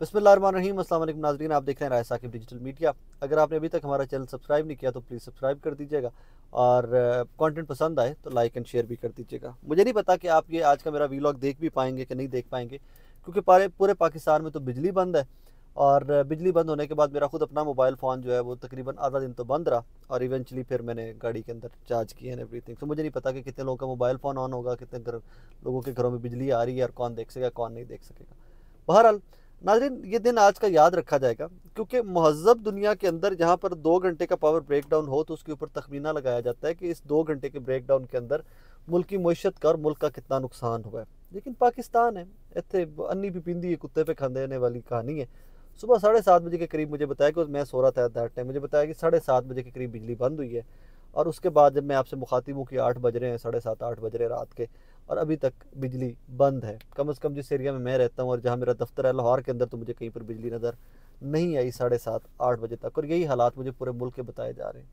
बिस्मिल्लाहिर्रहमानिर्रहीम। अस्सलाम वालेकुम नाज़रीन, आप देख रहे हैं राय साकिब डिजिटल मीडिया। अगर आपने अभी तक हमारा चैनल सब्सक्राइब नहीं किया तो प्लीज़ सब्सक्राइब कर दीजिएगा और कंटेंट पसंद आए तो लाइक एंड शेयर भी कर दीजिएगा। मुझे नहीं पता कि आप ये आज का मेरा वीलॉग देख भी पाएंगे कि नहीं देख पाएंगे, क्योंकि पूरे पाकिस्तान में तो बिजली बंद है। और बिजली बंद होने के बाद मेरा खुद अपना मोबाइल फ़ोन जो है वो तकरीबन आधा दिन तो बंद रहा, और इवेंचुअली फिर मैंने गाड़ी के अंदर चार्ज किया एंड एवरीथिंग। तो मुझे नहीं पता कि कितने लोगों का मोबाइल फ़ोन ऑन होगा, कितने लोगों के घरों में बिजली आ रही है और कौन देख सकेगा कौन नहीं देख सकेगा। बहरहाल नाज़रीन, ये दिन आज का याद रखा जाएगा, क्योंकि महज़ब दुनिया के अंदर जहाँ पर 2 घंटे का पावर ब्रेक डाउन हो तो उसके ऊपर तखमीना लगाया जाता है कि इस 2 घंटे के ब्रेक डाउन के अंदर मुल्क की मईशत का और मुल्क का कितना नुकसान हुआ है। लेकिन पाकिस्तान है, इतने अन्नी पिपिंदी कुत्ते पे खाने वाली कहानी है। सुबह 7:30 बजे के करीब मुझे बताया कि मैं सो रहा था दैट टाइम, मुझे बताया कि 7:30 बजे के करीब बिजली बंद हुई है। और उसके बाद जब मैं आपसे मुखातिब हूँ कि 8 बज रहे हैं, 7:30 8 बज रहे रात के, और अभी तक बिजली बंद है। कम से कम जिस एरिया में मैं रहता हूँ और जहाँ मेरा दफ्तर है लाहौर के अंदर, तो मुझे कहीं पर बिजली नज़र नहीं आई 7:30 8 बजे तक। और यही हालात मुझे पूरे मुल्क के बताए जा रहे हैं।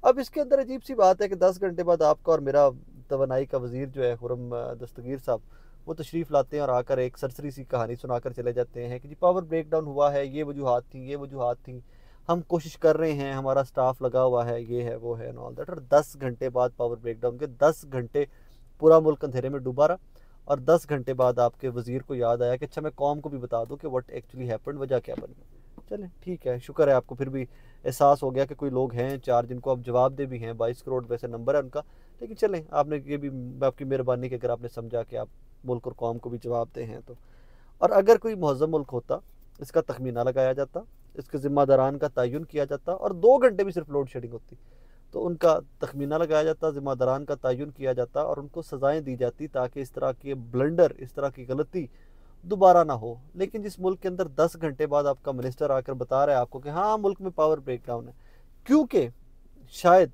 अब इसके अंदर अजीब सी बात है कि 10 घंटे बाद आपका और मेरा तवानाई का वजीर जो है खुरम दस्तगीर साहब, वो तशरीफ़ लाते हैं और आकर एक सरसरी सी कहानी सुनाकर चले जाते हैं कि जी पावर ब्रेक डाउन हुआ है, ये वजूहात थी, ये वजूहात थी, हम कोशिश कर रहे हैं, हमारा स्टाफ लगा हुआ है, ये है वो है एंड ऑल दैट। और 10 घंटे बाद पावर ब्रेक डाउन के 10 घंटे पूरा मुल्क अंधेरे में डूबा रहा। और 10 घंटे बाद आपके वजीर को याद आया कि अच्छा मैं कौम को भी बता दूं कि व्हाट एक्चुअली हैपेंड, वजह क्या बनी। चलें ठीक है, शुक्र है आपको फिर भी एहसास हो गया कि कोई लोग हैं चार जिनको आप जवाब दे भी हैं। 22 करोड़ वैसे नंबर है उनका, लेकिन चलें आपने ये भी आपकी मेहरबानी कि अगर आपने समझा कि आप मुल्क और कौम को भी जवाब दे हैं तो। और अगर कोई महज़म मुल्क होता, इसका तखमीना लगाया जाता, इसके ज़िम्मेदारान का तयन किया जाता, और 2 घंटे भी सिर्फ लोड शेडिंग होती तो उनका तखमीना लगाया जाता, ज़िम्मेदारान का तयन किया जाता और उनको सज़ाएँ दी जाती, ताकि इस तरह के ब्लंडर, इस तरह की गलती दोबारा ना हो। लेकिन जिस मुल्क के अंदर 10 घंटे बाद आपका मिनिस्टर आकर बता रहा है आपको कि हाँ मुल्क में पावर ब्रेक डाउन है, क्योंकि शायद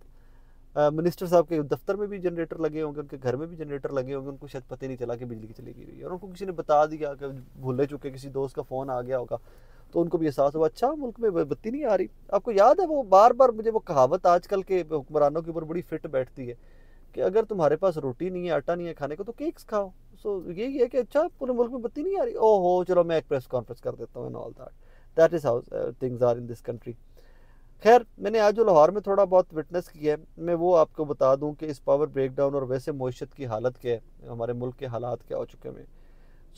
मिनिस्टर साहब के दफ्तर में भी जनरेटर लगे होंगे, उनके घर में भी जनरेटर लगे होंगे, उनको शायद पता ही नहीं चला कि बिजली की चली गई है, और उनको किसी ने बता दिया कि भूले चुके किसी दोस्त का फ़ोन आ गया होगा, तो उनको भी एहसास हुआ अच्छा मुल्क में बत्ती नहीं आ रही। आपको याद है वो बार बार मुझे वो कहावत आजकल के हुक्मरानों के ऊपर बड़ी फिट बैठती है कि अगर तुम्हारे पास रोटी नहीं है, आटा नहीं है खाने को, तो केक्स खाओ। सो यही है कि अच्छा पूरे मुल्क में बत्ती नहीं आ रही, ओहो चलो मैं एक प्रेस कॉन्फ्रेंस कर देता हूँ and all that. That is how things are in this country. खैर, मैंने आज जो लाहौर में थोड़ा बहुत विटनेस किया है, मैं वो आपको बता दूं कि इस पावर ब्रेक डाउन और वैसे मईशत की हालत क्या है, हमारे मुल्क के हालात क्या हो चुके हैं।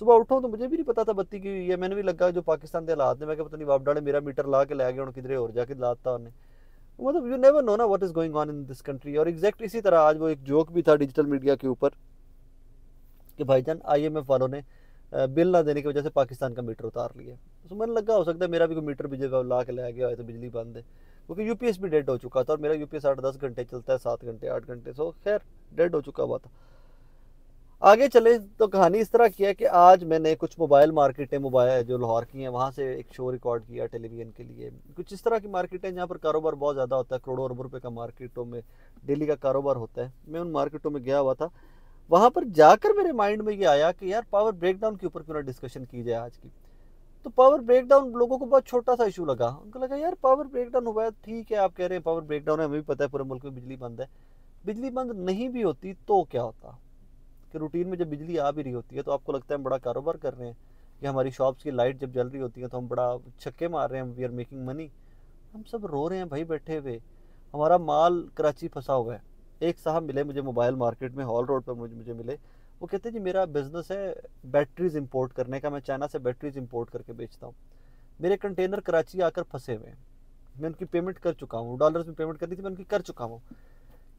सुबह उठाऊँ तो मुझे भी नहीं पता था बत्ती की हुई है। मैंने भी लगा जो पाकिस्तान के हालात ने, मैं पता नहीं बाप डाले मेरा मीटर ला के ले गया किधरे और जाके लाता उन्हें। मतलब यू नेवर नो ना what is going on in this country. और एग्जैक्ट इसी तरह आज वो एक जोक भी था डिजिटल मीडिया के ऊपर कि भाईजान IMF वालों ने बिल ना देने की वजह से पाकिस्तान का मीटर उतार लिया। तो मैंने लगा हो सकता है मेरा भी कोई मीटर भी जगह ला के ले गया है तो बिजली बंद है, क्योंकि यूपीएस भी डेड हो चुका था और मेरा यूपीएस 8-10 घंटे चलता है, 7 घंटे 8 घंटे। सो खैर डेड हो चुका हुआ था। आगे चले तो कहानी इस तरह की है कि आज मैंने कुछ मोबाइल मार्केटें, मोबाइल जो लाहौर की हैं, वहाँ से एक शो रिकॉर्ड किया टेलीविज़न के लिए। कुछ इस तरह की मार्केटें जहाँ पर कारोबार बहुत ज़्यादा होता है, करोड़ों अरबों रुपए का मार्केटों में डेली का कारोबार होता है। मैं उन मार्केटों में गया हुआ था। वहाँ पर जाकर मेरे माइंड में ये आया कि यार पावर ब्रेकडाउन के ऊपर क्यों ना डिस्कशन की जाए आज की। तो पावर ब्रेकडाउन लोगों को बहुत छोटा सा इशू लगा, उनको लगा यार पावर ब्रेकडाउन हुआ है, ठीक है आप कह रहे हैं पावर ब्रेकडाउन है, हमें भी पता है पूरे मुल्क में बिजली बंद है। बिजली बंद नहीं भी होती तो क्या होता कि रूटीन में जब बिजली आ भी रही होती है तो आपको लगता है हम बड़ा कारोबार कर रहे हैं, कि हमारी शॉप्स की लाइट जब जल रही होती है तो हम बड़ा छक्के मार रहे हैं, वी आर मेकिंग मनी। हम सब रो रहे हैं भाई बैठे हुए, हमारा माल कराची फंसा हुआ है। एक साहब मिले मुझे मोबाइल मार्केट में, हॉल रोड पर मुझे मिले। वो कहते हैं जी मेरा बिजनेस है बैटरीज इंपोर्ट करने का, मैं चाइना से बैटरीज इंपोर्ट करके बेचता हूँ। मेरे कंटेनर कराची आकर फंसे हुए हैं, मैं उनकी पेमेंट कर चुका हूँ, डॉलर्स में पेमेंट करनी थी मैं उनकी कर चुका हूँ,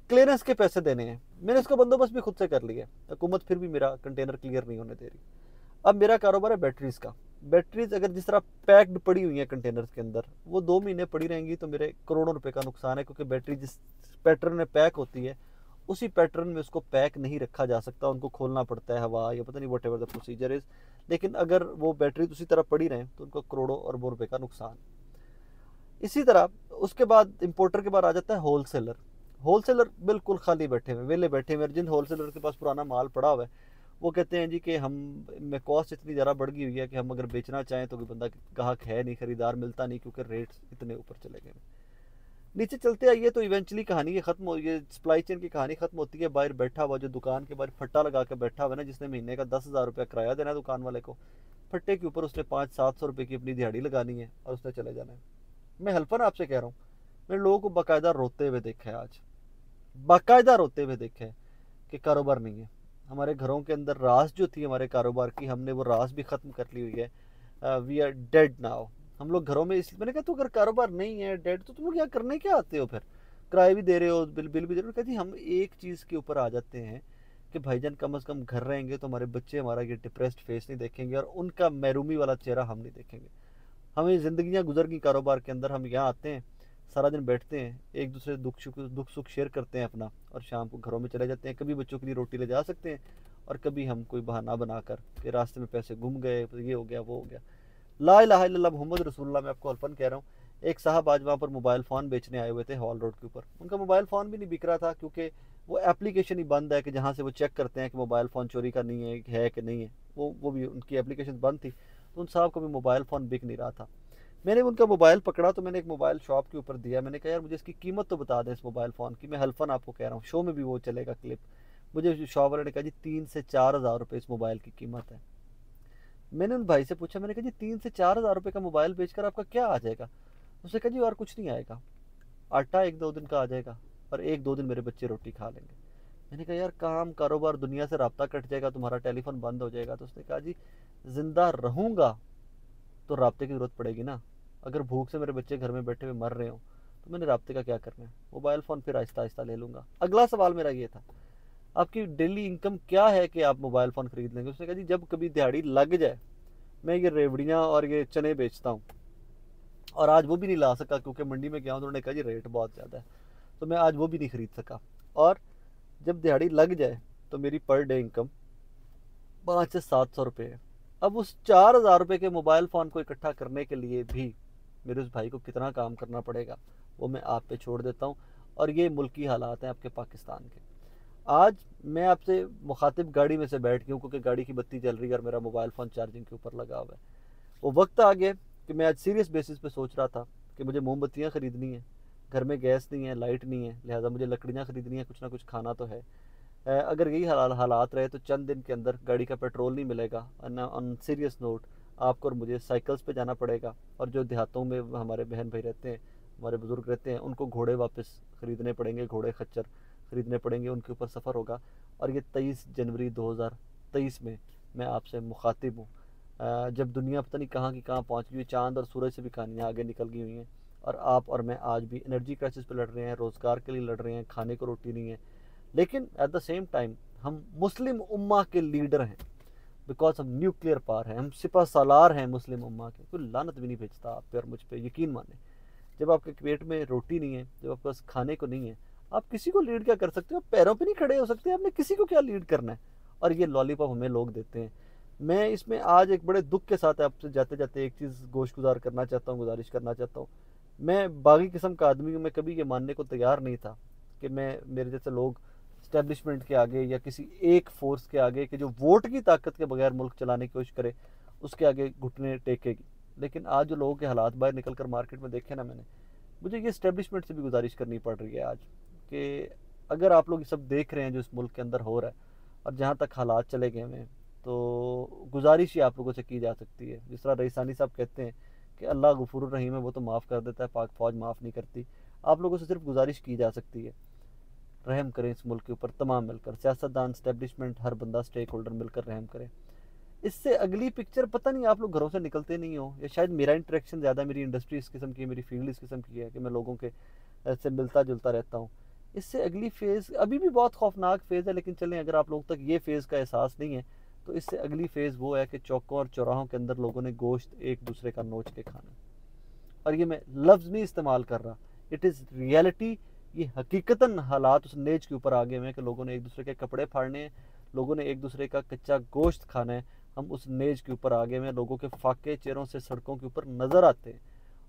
क्लियरेंस के पैसे देने हैं, मैंने इसका बंदोबस्त भी खुद से कर लिया। हुकूमत फिर भी मेरा कंटेनर क्लियर नहीं होने दे रही। अब मेरा कारोबार है बैटरीज का। बैटरीज अगर जिस तरह पैक्ड पड़ी हुई है कंटेनर्स के अंदर, वो 2 महीने पड़ी रहेंगी तो मेरे करोड़ों रुपए का नुकसान है, क्योंकि बैटरी जिस पैटर्न में पैक होती है उसी पैटर्न में उसको पैक नहीं रखा जा सकता, उनको खोलना पड़ता है हवा या पता नहीं what ever the procedure is. लेकिन अगर वो बैटरी उसी तरह पड़ी रहे तो उनको करोड़ों अरबों रुपए का नुकसान। इसी तरह उसके बाद इंपोर्टर के बाद आ जाता है होलसेलर। होलसेलर बिल्कुल खाली बैठे हुए, वेले बैठे हुए। जिन होलसेलर के पास पुराना माल पड़ा हुआ है वो कहते हैं जी कि हम में कॉस्ट इतनी ज़्यादा बढ़ गई हुई है कि हम अगर बेचना चाहें तो कोई बंदा ग्राहक है नहीं, खरीदार मिलता नहीं, क्योंकि रेट्स इतने ऊपर चले गए। नीचे चलते आइए तो इवेंचुअली कहानी ये खत्म हो, ये सप्लाई चेन की कहानी खत्म होती है। बाहर बैठा हुआ जो दुकान के बाहर फट्टा लगा के बैठा हुआ ना, जिसने महीने का 10,000 रुपया किराया देना है दुकान वाले को, फट्टे के ऊपर उसने 500-700 रुपये की अपनी दिहाड़ी लगानी है और उसने चले जाना है। मैं हेल्पर आपसे कह रहा हूँ, मैंने लोगों को बाकायदा रोते हुए देखा है, आज बाकायदा रोते हुए देखा है कि कारोबार नहीं है। हमारे घरों के अंदर रास जो थी हमारे कारोबार की, हमने वो रास भी ख़त्म कर ली हुई है। We are dead now. हम लोग घरों में मैंने कहा तो अगर कारोबार नहीं है, डेड, तो तुम लोग यहाँ करने क्या आते हो? फिर किराए भी दे रहे हो, बिल भी दे रहे हो। कहती हम एक चीज़ के ऊपर आ जाते हैं कि भाईजान कम से कम घर रहेंगे तो हमारे बच्चे हमारा ये डिप्रेस्ड फेस नहीं देखेंगे और उनका महरूमी वाला चेहरा हम नहीं देखेंगे। हमें ज़िंदगियाँ गुजर गई कारोबार के अंदर, हम यहाँ आते हैं, सारा दिन बैठते हैं, एक दूसरे दुख सुख शेयर करते हैं अपना, और शाम को घरों में चले जाते हैं। कभी बच्चों के लिए रोटी ले जा सकते हैं और कभी हम कोई बहाना बनाकर कि रास्ते में पैसे गुम गए, ये हो गया वो हो गया। ला इलाहा इल्लल्लाह मोहम्मद रसूलुल्लाह। मैं आपको अल्फन कह रहा हूँ। एक साहब आज वहाँ पर मोबाइल फ़ोन बेचने आए हुए थे हॉल रोड के ऊपर। उनका मोबाइल फ़ोन भी नहीं बिक रहा था क्योंकि वो एप्लीकेशन ही बंद है कि जहाँ से वो चेक करते हैं कि मोबाइल फ़ोन चोरी का नहीं है कि नहीं है, वो भी उनकी एप्लीकेशन बंद थी। तो उन साहब को भी मोबाइल फ़ोन बिक नहीं रहा था। मैंने उनका मोबाइल पकड़ा तो मैंने एक मोबाइल शॉप के ऊपर दिया। मैंने कहा यार मुझे इसकी कीमत तो बता दें इस मोबाइल फ़ोन की। मैं हल्फन आपको कह रहा हूँ, शो में भी वो चलेगा क्लिप। मुझे शॉप वाले ने कहा जी 3 से 4 हज़ार रुपये इस मोबाइल की कीमत है। मैंने उन भाई से पूछा, मैंने कहा जी 3 से 4 हज़ार रुपये का मोबाइल बेचकर आपका क्या आ जाएगा? उसने कहा जी और कुछ नहीं आएगा, आटा 1-2 दिन का आ जाएगा और 1-2 दिन मेरे बच्चे रोटी खा लेंगे। मैंने कहा यार काम कारोबार दुनिया से राब्ता कट जाएगा, तुम्हारा टेलीफोन बंद हो जाएगा। तो उसने कहा जी जिंदा रहूँगा तो राब्ते की ज़रूरत पड़ेगी ना। अगर भूख से मेरे बच्चे घर में बैठे हुए मर रहे हो तो मैंने राब्ते का क्या करना है? मोबाइल फ़ोन फिर आहिस्ता आहिस्ता ले लूँगा। अगला सवाल मेरा ये था, आपकी डेली इनकम क्या है कि आप मोबाइल फ़ोन खरीद लेंगे? उसने कहा जी जब कभी दिहाड़ी लग जाए, मैं ये रेवड़ियाँ और ये चने बेचता हूँ, और आज वो भी नहीं ला सका क्योंकि मंडी में गया हूँ, उन्होंने कहा जी रेट बहुत ज़्यादा है, तो मैं आज वो भी नहीं खरीद सका। और जब दिहाड़ी लग जाए तो मेरी पर डे इनकम 500 से 700 रुपये है। अब उस 4 हज़ार रुपये के मोबाइल फ़ोन को इकट्ठा करने के लिए भी मेरे उस भाई को कितना काम करना पड़ेगा वो मैं आप पे छोड़ देता हूँ। और ये मुल्की हालात हैं आपके पाकिस्तान के। आज मैं आपसे मुखातिब गाड़ी में से बैठ गया हूँ क्योंकि गाड़ी की बत्ती जल रही है और मेरा मोबाइल फ़ोन चार्जिंग के ऊपर लगा हुआ है। वो वक्त आ गया कि मैं आज सीरियस बेसिस पे सोच रहा था कि मुझे मोमबत्तियाँ ख़रीदनी है, घर में गैस नहीं है, लाइट नहीं है, लिहाजा मुझे लकड़ियाँ ख़रीदनी है, कुछ ना कुछ खाना तो है। अगर यही हालात रहे तो चंद दिन के अंदर गाड़ी का पेट्रोल नहीं मिलेगा। ऑन सीरियस नोट आपको और मुझे साइकिल्स पे जाना पड़ेगा, और जो देहातों में हमारे बहन भाई रहते हैं, हमारे बुज़ुर्ग रहते हैं, उनको घोड़े वापस ख़रीदने पड़ेंगे, घोड़े खच्चर ख़रीदने पड़ेंगे, उनके ऊपर सफ़र होगा। और ये 23 जनवरी 2023 में मैं आपसे मुखातिब हूँ, जब दुनिया पता नहीं कहाँ की कहाँ पहुँच गई, चाँद और सूरज से भी कहानियाँ आगे निकल गई हुई हैं, और आप और मैं आज भी एनर्जी क्राइसिस पे लड़ रहे हैं, रोज़गार के लिए लड़ रहे हैं, खाने को रोटी नहीं है। लेकिन एट द सेम टाइम हम मुस्लिम उम्मा के लीडर हैं, बिकॉज हम न्यूक्लियर पावर हैं, हम सिपह सालार हैं मुस्लिम उम्मा के। कोई लानत भी नहीं भेजता आप पे और मुझ पे, यकीन माने। जब आपके पेट में रोटी नहीं है, जब आपके पास खाने को नहीं है, आप किसी को लीड क्या कर सकते हो? पैरों पे नहीं खड़े हो सकते, आपने किसी को क्या लीड करना है? और ये लॉलीपॉप हमें लोग देते हैं। मैं इसमें आज एक बड़े दुख के साथ आपसे जाते जाते एक चीज़ गोशगुजार करना चाहता हूँ, गुजारिश करना चाहता हूँ। मैं बागी किस्म का आदमी हूँ, मैं कभी ये मानने को तैयार नहीं था कि मैं मेरे जैसे लोग इस्टेब्लिशमेंट के आगे या किसी एक फोर्स के आगे कि जो वोट की ताकत के बगैर मुल्क चलाने की कोशिश करे, उसके आगे घुटने टेकेगी। लेकिन आज जो लोगों के हालात बाहर निकल कर मार्केट में देखे ना मैंने, मुझे ये इस्टेब्लिशमेंट से भी गुजारिश करनी पड़ रही है आज कि अगर आप लोग ये सब देख रहे हैं जो इस मुल्क के अंदर हो रहा है और जहाँ तक हालात चले गए हैं, तो गुजारिश ही आप लोगों से की जा सकती है। जिस तरह रईसानी साहब कहते हैं कि अल्लाह गफूरुर रहीम है, वो तो माफ़ कर देता है, पाक फ़ौज माफ़ नहीं करती। आप लोगों से सिर्फ गुजारिश की जा सकती है, रहम करें इस मुल्क के ऊपर तमाम मिलकर, सियासतदान, स्टैब्लिशमेंट, हर बंदा स्टेक होल्डर मिलकर रहम करें। इससे अगली पिक्चर पता नहीं, आप लोग घरों से निकलते नहीं हो, या शायद मेरा इंटरेक्शन ज़्यादा, मेरी इंडस्ट्री इस किस्म की है, मेरी फील्ड इस किस्म की है कि मैं लोगों के से मिलता जुलता रहता हूँ। इससे अगली फ़ेज़ अभी भी बहुत खौफनाक फ़ेज़ है, लेकिन चलें, अगर आप लोगों तक ये फ़ेज़ का एहसास नहीं है तो इससे अगली फ़ेज़ वो है कि चौकों और चौराहों के अंदर लोगों ने गोश्त एक दूसरे का नोच के खाना। और ये मैं लफ्ज़ नहीं इस्तेमाल कर रहा, इट इज़ रियलिटी। ये हकीकतन हालात उस नेज के ऊपर आ गए हैं कि लोगों ने एक दूसरे के कपड़े फाड़ने हैं, लोगों ने एक दूसरे का कच्चा गोश्त खाना है। हम उस नेज के ऊपर आ गए हैं, लोगों के फाके चेहरों से सड़कों के ऊपर नज़र आते हैं।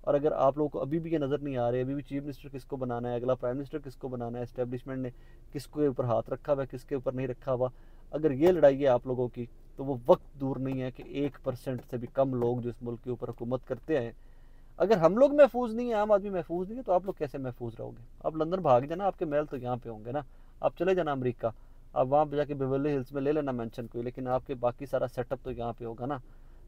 और अगर आप लोगों को अभी भी ये नज़र नहीं आ रहे, अभी भी चीफ मिनिस्टर किसको बनाना है, अगला प्राइम मिनिस्टर किसको बनाना है, एस्टेब्लिशमेंट ने किसके ऊपर हाथ रखा हुआ है, किसके ऊपर नहीं रखा हुआ, अगर ये लड़ाई है आप लोगों की, तो वो वक्त दूर नहीं है कि 1% से भी कम लोग जो इस मुल्क के ऊपर हुकूमत करते हैं, अगर हम लोग महफूज नहीं है, आम आदमी महफूज नहीं है, तो आप लोग कैसे महफूज रहोगे? आप लंदन भाग जाना, आपके महल तो यहाँ पे होंगे ना। आप चले जाना अमेरिका, आप वहाँ पे जाके बेवर्ली हिल्स में ले लेना मेंशन कोई, लेकिन आपके बाकी सारा सेटअप तो यहाँ पे होगा ना।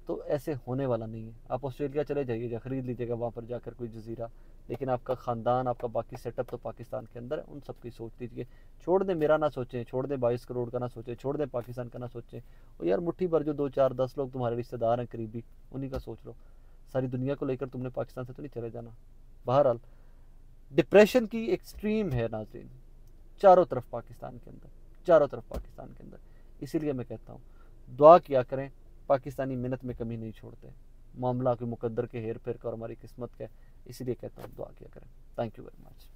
तो ऐसे होने वाला नहीं है। आप ऑस्ट्रेलिया चले जाइए, ख़रीद लीजिएगा वहाँ पर जाकर कोई जजीरा, लेकिन आपका ख़ानदान, आपका बाकी सेटअप तो पाकिस्तान के अंदर है। उन सब की सोच लीजिए, छोड़ दें मेरा ना सोचें, छोड़ दें 22 करोड़ का ना सोचें, छोड़ दें पाकिस्तान का ना सोचें, और यार मुट्ठी भर जो 2 4 10 लोग तुम्हारे रिश्तेदार हैं करीबी, उन्हीं का सोच लो। सारी दुनिया को लेकर तुमने पाकिस्तान से तो नहीं चले जाना। बहरहाल डिप्रेशन की एक्सट्रीम है नाज़रीन, चारों तरफ पाकिस्तान के अंदर, चारों तरफ पाकिस्तान के अंदर। इसीलिए मैं कहता हूँ दुआ किया करें, पाकिस्तानी मेहनत में कमी नहीं छोड़ते। मामला कोई मुकद्दर के हेर फेर का और हमारी किस्मत का है, इसीलिए कहता हूँ दुआ किया करें। Thank you very much.